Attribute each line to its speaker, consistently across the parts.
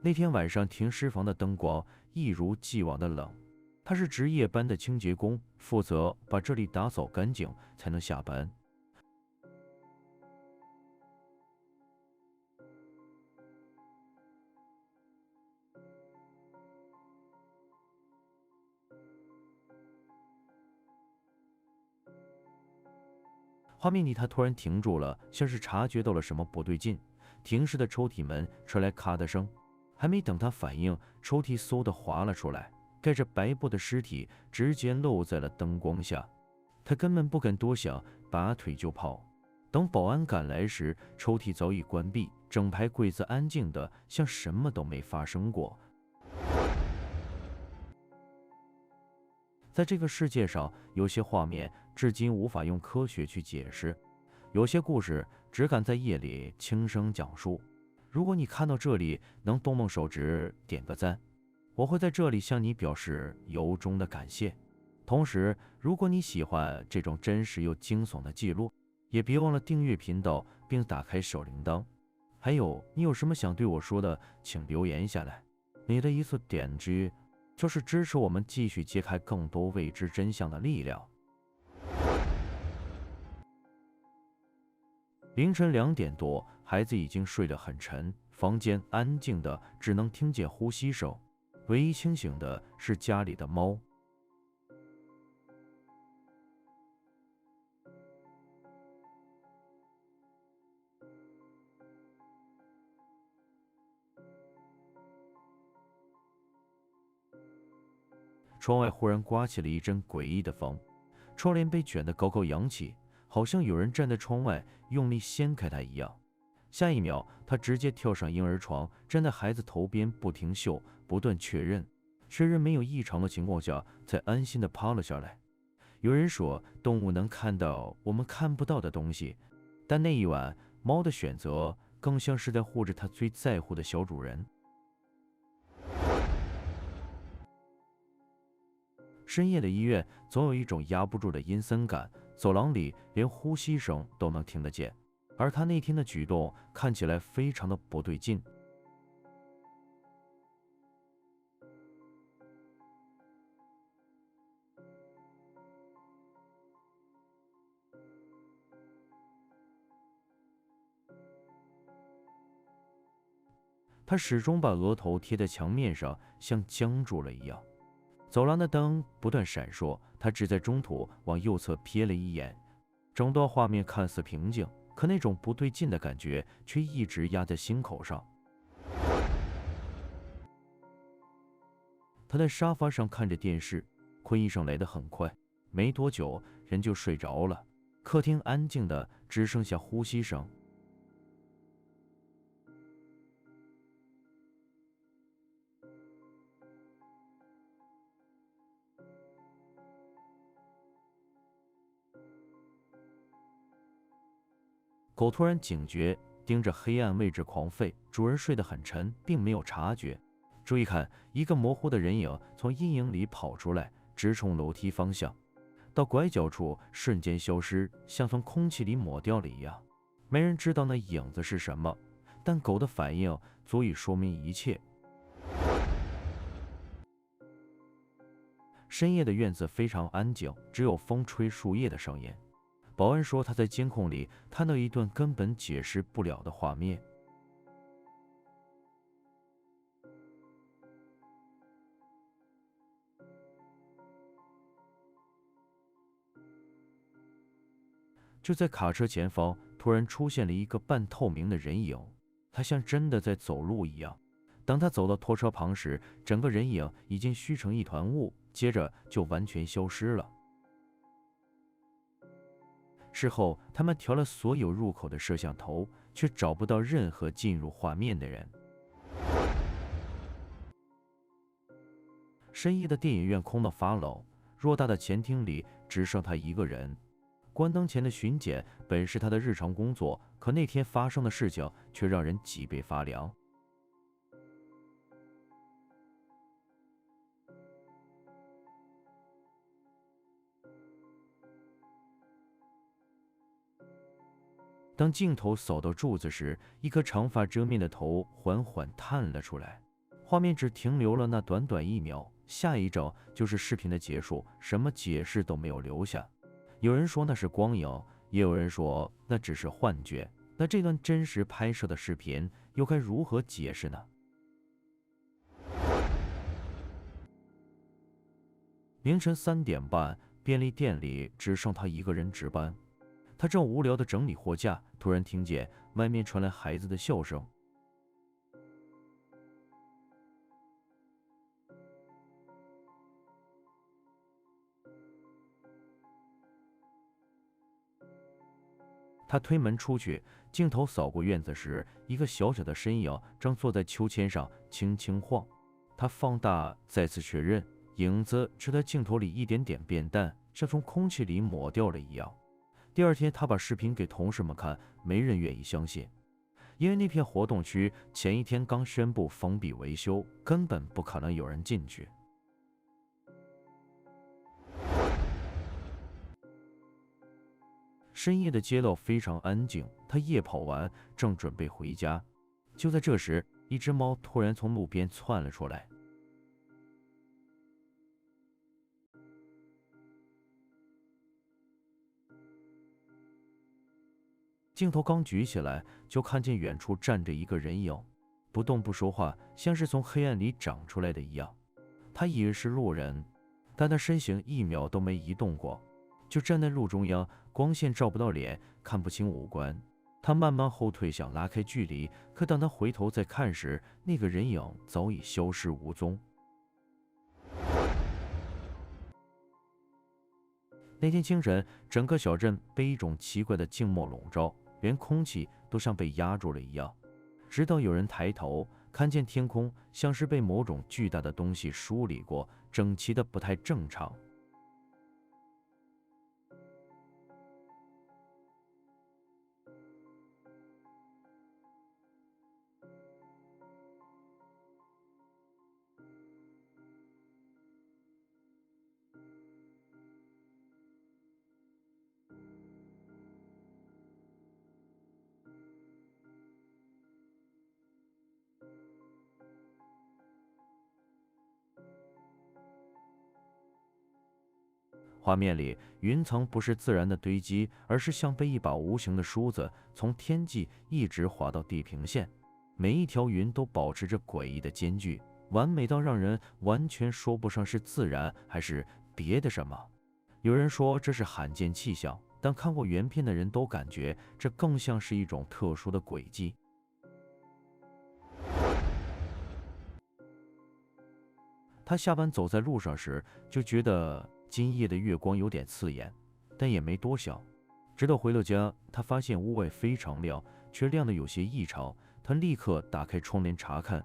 Speaker 1: 那天晚上停尸房的灯光一如既往的冷，他是值夜班的清洁工，负责把这里打扫干净才能下班。画面里他突然停住了，像是察觉到了什么不对劲。停尸的抽屉门传来咔的声，还没等他反应，抽屉嗖地滑了出来，盖着白布的尸体直接露在了灯光下。他根本不敢多想，拔腿就跑。等保安赶来时，抽屉早已关闭，整排柜子安静的像什么都没发生过。在这个世界上，有些画面至今无法用科学去解释，有些故事只敢在夜里轻声讲述。如果你看到这里，能动动手指点个赞，我会在这里向你表示由衷的感谢。同时，如果你喜欢这种真实又惊悚的记录，也别忘了订阅频道并打开小铃铛。还有，你有什么想对我说的，请留言下来。你的一次点击就是支持我们继续揭开更多未知真相的力量。凌晨2点多，孩子已经睡得很沉，房间安静的只能听见呼吸声，唯一清醒的是家里的猫。窗外忽然刮起了一阵诡异的风，窗帘被卷得高高扬起，好像有人站在窗外用力掀开它一样。下一秒，他直接跳上婴儿床，站在孩子头边不停嗅，不断确认没有异常的情况下，才安心地趴了下来。有人说，动物能看到我们看不到的东西，但那一晚，猫的选择更像是在护着它最在乎的小主人。深夜的医院总有一种压不住的阴森感，走廊里连呼吸声都能听得见，而他那天的举动看起来非常的不对劲。他始终把额头贴在墙面上，像僵住了一样。走廊的灯不断闪烁，他只在中途往右侧瞥了一眼，整段画面看似平静，可那种不对劲的感觉却一直压在心口上。他在沙发上看着电视，困意上来得很快，没多久人就睡着了。客厅安静的只剩下呼吸声。狗突然警觉，盯着黑暗位置狂吠，主人睡得很沉，并没有察觉。注意看，一个模糊的人影从阴影里跑出来，直冲楼梯方向，到拐角处瞬间消失，像从空气里抹掉了一样。没人知道那影子是什么，但狗的反应足以说明一切。深夜的院子非常安静，只有风吹树叶的声音。保安说他在监控里看到一段根本解释不了的画面。就在卡车前方，突然出现了一个半透明的人影，他像真的在走路一样。当他走到拖车旁时，整个人影已经虚成一团雾，接着就完全消失了。事后，他们调了所有入口的摄像头，却找不到任何进入画面的人。深夜的电影院空得发冷，偌大的前厅里只剩他一个人。关灯前的巡检本是他的日常工作，可那天发生的事情却让人脊背发凉。当镜头扫到柱子时，一颗长发遮面的头缓缓探了出来。画面只停留了那短短1秒，下一帧就是视频的结束，什么解释都没有留下。有人说那是光影，也有人说那只是幻觉。那这段真实拍摄的视频又该如何解释呢？凌晨3点半，便利店里只剩他一个人值班。他正无聊地整理货架，突然听见外面传来孩子的笑声。他推门出去，镜头扫过院子时，一个小小的身影正坐在秋千上轻轻晃。他放大，再次确认，影子只在镜头里一点点变淡，像从空气里抹掉了一样。第二天，他把视频给同事们看，没人愿意相信，因为那片活动区前一天刚宣布封闭维修，根本不可能有人进去。深夜的街道非常安静，他夜跑完，正准备回家。就在这时，一只猫突然从路边窜了出来。镜头刚举起来，就看见远处站着一个人影，不动不说话，像是从黑暗里长出来的一样。他以为是路人，但他身形1秒都没移动过，就站在路中央，光线照不到脸，看不清五官。他慢慢后退，想拉开距离，可当他回头再看时，那个人影早已消失无踪。那天清晨，整个小镇被一种奇怪的静默笼罩，连空气都像被压住了一样。直到有人抬头，看见天空像是被某种巨大的东西梳理过，整齐的不太正常。画面里，云层不是自然的堆积，而是像被一把无形的梳子从天际一直划到地平线。每一条云都保持着诡异的间距，完美到让人完全说不上是自然还是别的什么。有人说这是罕见气象，但看过原片的人都感觉这更像是一种特殊的轨迹。他下班走在路上时，就觉得今夜的月光有点刺眼，但也没多想。直到回到家，他发现屋外非常亮，却亮得有些异常。他立刻打开窗帘查看，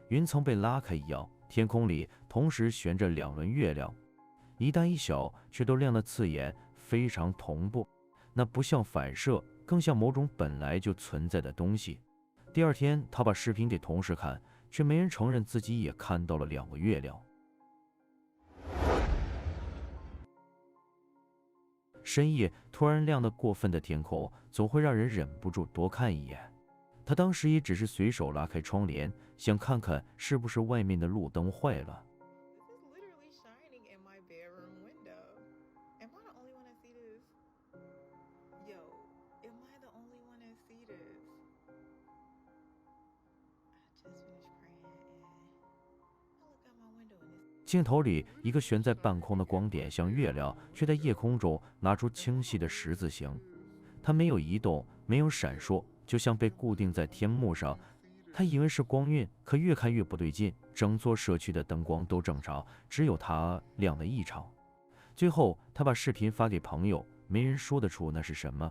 Speaker 1: 云层被拉开一样，天空里同时悬着2轮月亮，一大一小，却都亮得刺眼，非常同步。那不像反射，更像某种本来就存在的东西。第二天，他把视频给同事看，却没人承认自己也看到了2个月亮。深夜突然亮得过分的天空，总会让人忍不住多看一眼。他当时也只是随手拉开窗帘，想看看是不是外面的路灯坏了。镜头里，一个悬在半空的光点像月亮，却在夜空中拿出清晰的十字形。它没有移动，没有闪烁，就像被固定在天幕上。他以为是光晕，可越看越不对劲。整座社区的灯光都正常，只有它亮得异常。最后，他把视频发给朋友，没人说得出那是什么。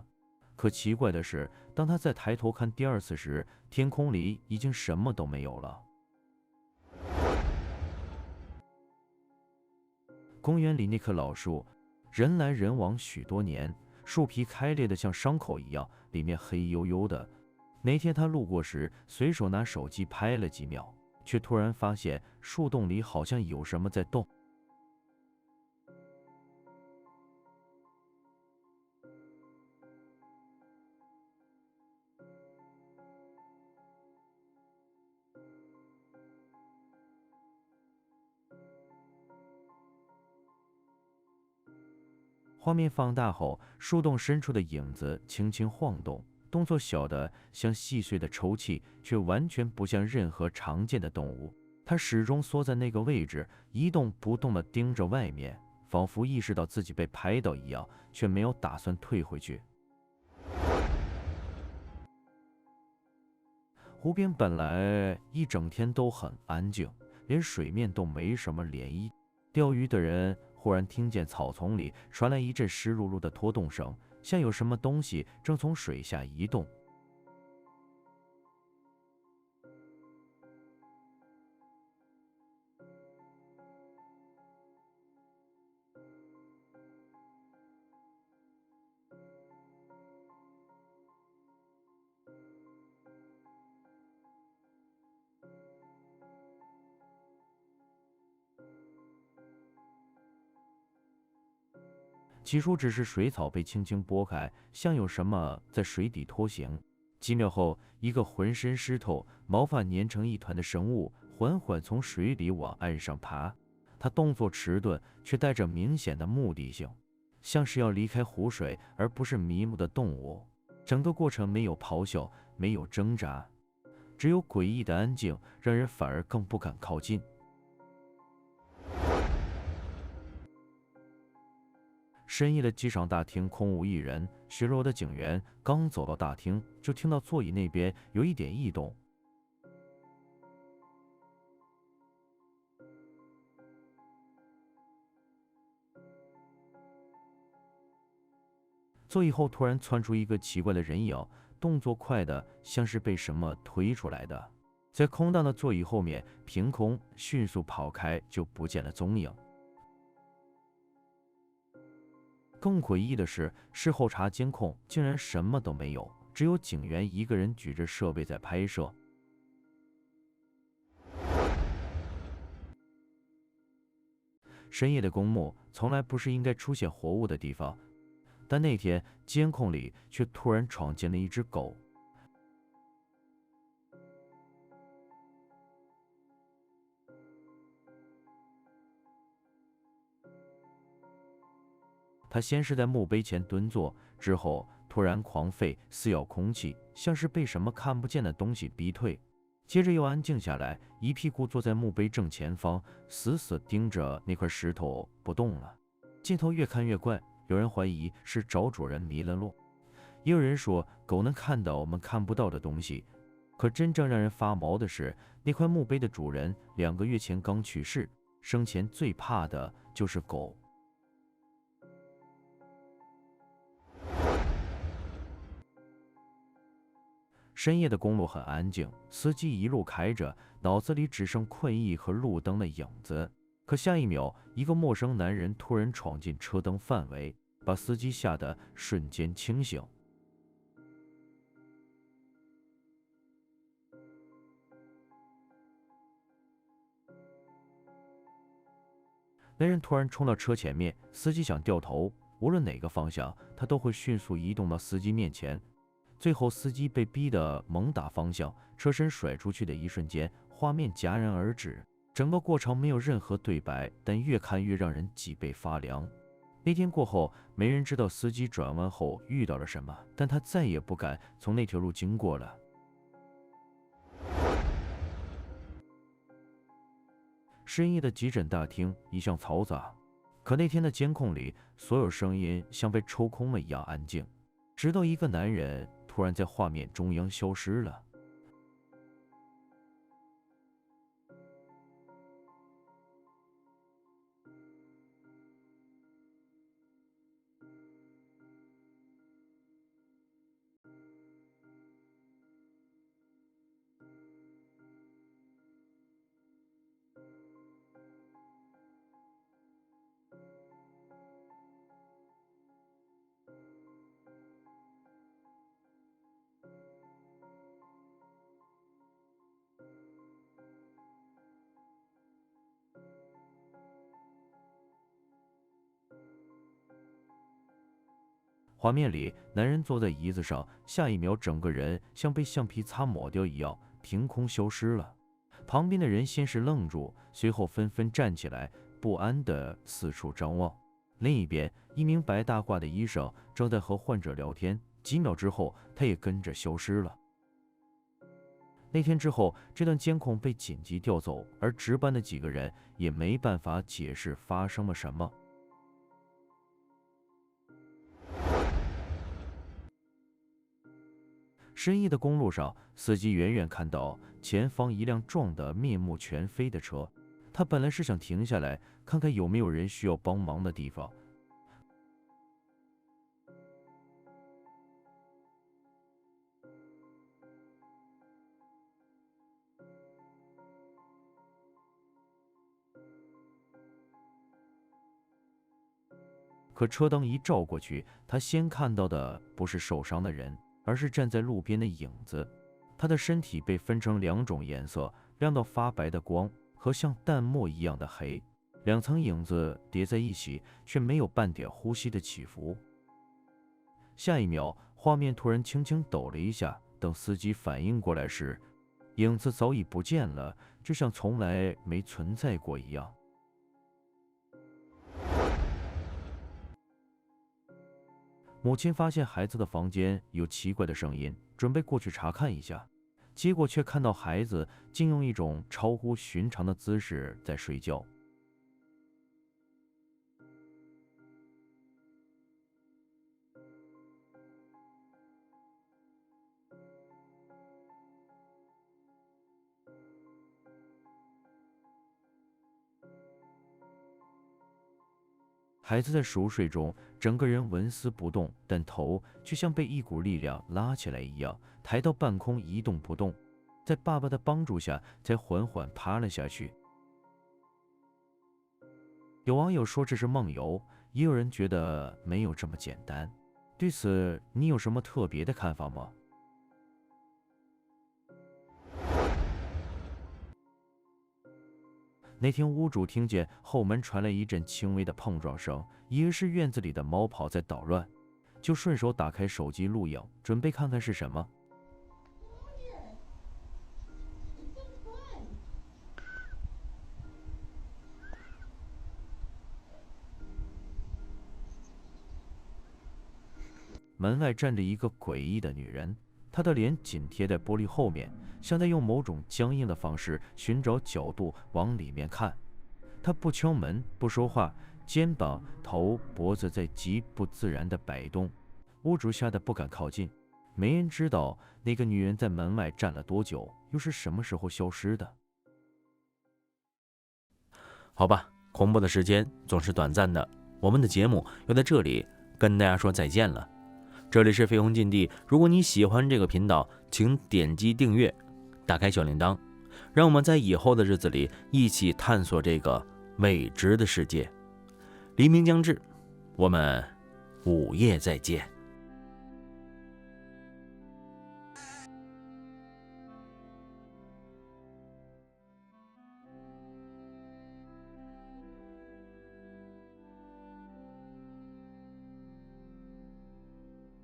Speaker 1: 可奇怪的是，当他再抬头看第2次时，天空里已经什么都没有了。公园里那棵老树，人来人往许多年，树皮开裂的像伤口一样，里面黑黝黝的。那天他路过时，随手拿手机拍了几秒，却突然发现树洞里好像有什么在动。画面放大后，树洞深处的影子轻轻晃动，动作小的像细碎的抽泣，却完全不像任何常见的动物。它始终缩在那个位置，一动不动地盯着外面，仿佛意识到自己被拍到一样，却没有打算退回去。湖边本来一整天都很安静，连水面都没什么涟漪。钓鱼的人忽然听见草丛里传来一阵湿漉漉的拖动声，像有什么东西正从水下移动。起初只是水草被轻轻拨开，像有什么在水底拖行。几秒后，一个浑身湿透、毛发粘成一团的生物缓缓从水里往岸上爬。它动作迟钝，却带着明显的目的性，像是要离开湖水，而不是迷目的动物。整个过程没有咆哮，没有挣扎，只有诡异的安静，让人反而更不敢靠近。深夜的机场大厅空无一人，巡逻的警员刚走到大厅，就听到座椅那边有一点异动。座椅后突然窜出一个奇怪的人影，动作快的像是被什么推出来的，在空荡的座椅后面凭空迅速跑开，就不见了踪影。更诡异的是，事后查监控，竟然什么都没有，只有警员一个人举着设备在拍摄。深夜的公墓从来不是应该出现活物的地方，但那天监控里却突然闯进了一只狗。它先是在墓碑前蹲坐，之后突然狂吠，撕咬空气，像是被什么看不见的东西逼退。接着又安静下来，一屁股坐在墓碑正前方，死死盯着那块石头不动了。镜头越看越怪，有人怀疑是找主人迷了路，也有人说狗能看到我们看不到的东西。可真正让人发毛的是，那块墓碑的主人2个月前刚去世，生前最怕的就是狗。深夜的公路很安静，司机一路开着，脑子里只剩困意和路灯的影子。可下一秒，一个陌生男人突然闯进车灯范围，把司机吓得瞬间清醒。那人突然冲到车前面，司机想掉头，无论哪个方向，他都会迅速移动到司机面前。最后，司机被逼得猛打方向，车身甩出去的一瞬间，画面戛然而止。整个过程没有任何对白，但越看越让人脊背发凉。那天过后，没人知道司机转弯后遇到了什么，但他再也不敢从那条路经过了。深夜的急诊大厅一向嘈杂，可那天的监控里，所有声音像被抽空了一样安静，直到一个男人突然在画面中央消失了。画面里，男人坐在椅子上，下一秒整个人像被橡皮擦抹掉一样，凭空消失了。旁边的人先是愣住，随后纷纷站起来，不安地四处张望。另一边，一名白大褂的医生正在和患者聊天，几秒之后，他也跟着消失了。那天之后，这段监控被紧急调走，而值班的几个人也没办法解释发生了什么。深夜的公路上，司机远远看到前方一辆撞得面目全非的车，他本来是想停下来看看有没有人需要帮忙的地方。可车灯一照过去，他先看到的不是受伤的人，而是站在路边的影子。他的身体被分成两种颜色，亮到发白的光和像淡墨一样的黑，两层影子叠在一起，却没有半点呼吸的起伏。下一秒，画面突然轻轻抖了一下，等司机反应过来时，影子早已不见了，就像从来没存在过一样。母亲发现孩子的房间有奇怪的声音，准备过去查看一下，结果却看到孩子竟用一种超乎寻常的姿势在睡觉。孩子在熟睡中，整个人纹丝不动，但头却像被一股力量拉起来一样，抬到半空一动不动，在爸爸的帮助下才缓缓趴了下去。有网友说这是梦游，也有人觉得没有这么简单。对此，你有什么特别的看法吗？那天屋主听见后门传来一阵轻微的碰撞声，以为是院子里的猫跑在捣乱，就顺手打开手机录影，准备看看是什么。门外站着一个诡异的女人，她的脸紧贴在玻璃后面，像在用某种僵硬的方式寻找角度往里面看。她不敲门，不说话，肩膀、头、脖子在极不自然地摆动。屋主吓得不敢靠近。没人知道那个女人在门外站了多久，又是什么时候消失的。
Speaker 2: 好吧，恐怖的时间总是短暂的，我们的节目要在这里跟大家说再见了。这里是飞鸿禁地，如果你喜欢这个频道，请点击订阅，打开小铃铛，让我们在以后的日子里一起探索这个未知的世界。黎明将至，我们午夜再见。